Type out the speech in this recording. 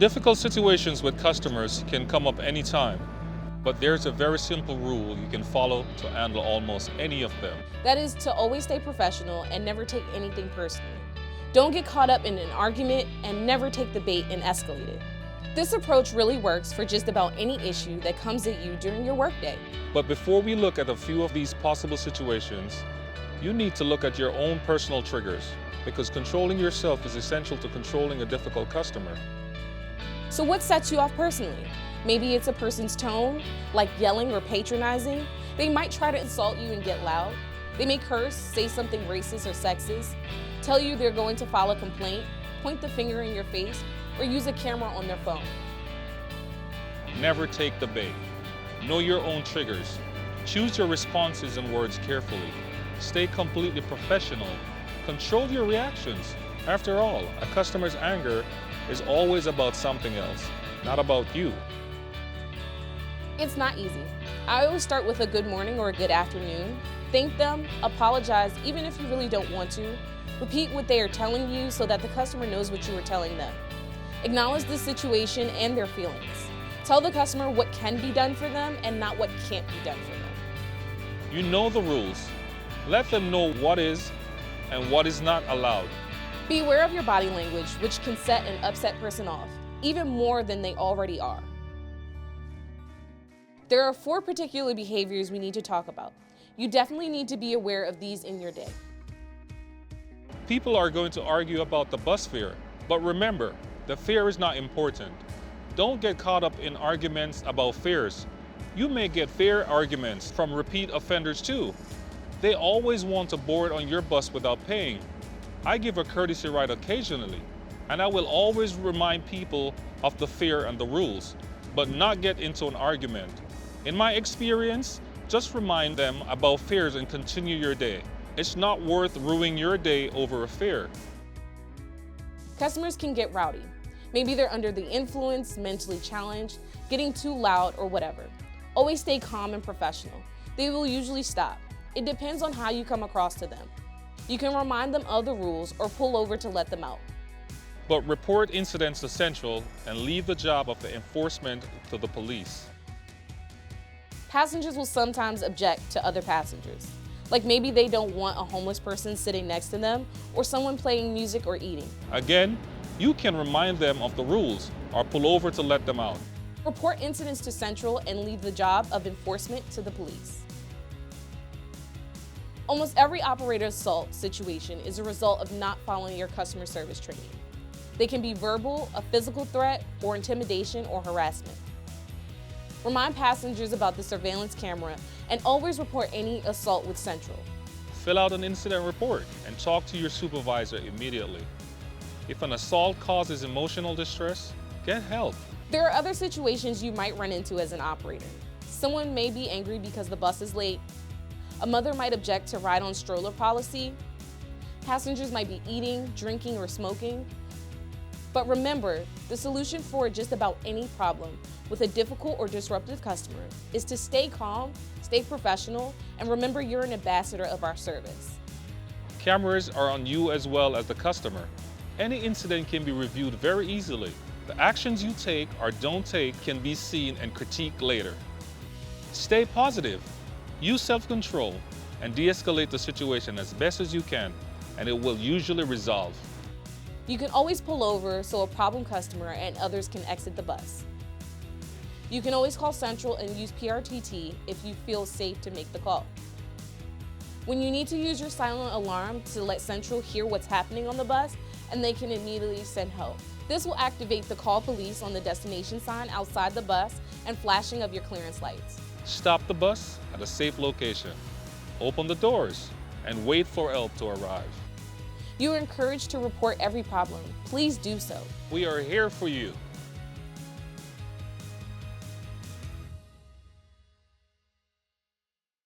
Difficult situations with customers can come up anytime, but there's a very simple rule you can follow to handle almost any of them. That is to always stay professional and never take anything personally. Don't get caught up in an argument and never take the bait and escalate it. This approach really works for just about any issue that comes at you during your workday. But before we look at a few of these possible situations, you need to look at your own personal triggers, because controlling yourself is essential to controlling a difficult customer. So what sets you off personally? Maybe it's a person's tone, like yelling or patronizing. They might try to insult you and get loud. They may curse, say something racist or sexist, tell you they're going to file a complaint, point the finger in your face, or use a camera on their phone. Never take the bait. Know your own triggers. Choose your responses and words carefully. Stay completely professional. Control your reactions. After all, a customer's anger is always about something else, not about you. It's not easy. I always start with a good morning or a good afternoon. Thank them, apologize even if you really don't want to. Repeat what they are telling you so that the customer knows what you were telling them. Acknowledge the situation and their feelings. Tell the customer what can be done for them and not what can't be done for them. You know the rules. Let them know what is and what is not allowed. Be aware of your body language, which can set an upset person off, even more than they already are. There are 4 particular behaviors we need to talk about. You definitely need to be aware of these in your day. People are going to argue about the bus fare, but remember, the fare is not important. Don't get caught up in arguments about fares. You may get fare arguments from repeat offenders too. They always want to board on your bus without paying. I give a courtesy ride occasionally, and I will always remind people of the fare and the rules, but not get into an argument. In my experience, just remind them about fares and continue your day. It's not worth ruining your day over a fare. Customers can get rowdy. Maybe they're under the influence, mentally challenged, getting too loud, or whatever. Always stay calm and professional. They will usually stop. It depends on how you come across to them. You can remind them of the rules or pull over to let them out. But report incidents to Central and leave the job of the enforcement to the police. Passengers will sometimes object to other passengers. Like maybe they don't want a homeless person sitting next to them or someone playing music or eating. Again, you can remind them of the rules or pull over to let them out. Report incidents to Central and leave the job of enforcement to the police. Almost every operator assault situation is a result of not following your customer service training. They can be verbal, a physical threat, or intimidation or harassment. Remind passengers about the surveillance camera and always report any assault with Central. Fill out an incident report and talk to your supervisor immediately. If an assault causes emotional distress, get help. There are other situations you might run into as an operator. Someone may be angry because the bus is late. A mother might object to ride-on stroller policy. Passengers might be eating, drinking, or smoking. But remember, the solution for just about any problem with a difficult or disruptive customer is to stay calm, stay professional, and remember you're an ambassador of our service. Cameras are on you as well as the customer. Any incident can be reviewed very easily. The actions you take or don't take can be seen and critiqued later. Stay positive. Use self-control and de-escalate the situation as best as you can, and it will usually resolve. You can always pull over so a problem customer and others can exit the bus. You can always call Central and use PRTT if you feel safe to make the call. When you need to use your silent alarm to let Central hear what's happening on the bus, and they can immediately send help. This will activate the call police on the destination sign outside the bus and flashing of your clearance lights. Stop the bus at a safe location. Open the doors and wait for help to arrive. You are encouraged to report every problem. Please do so. We are here for you.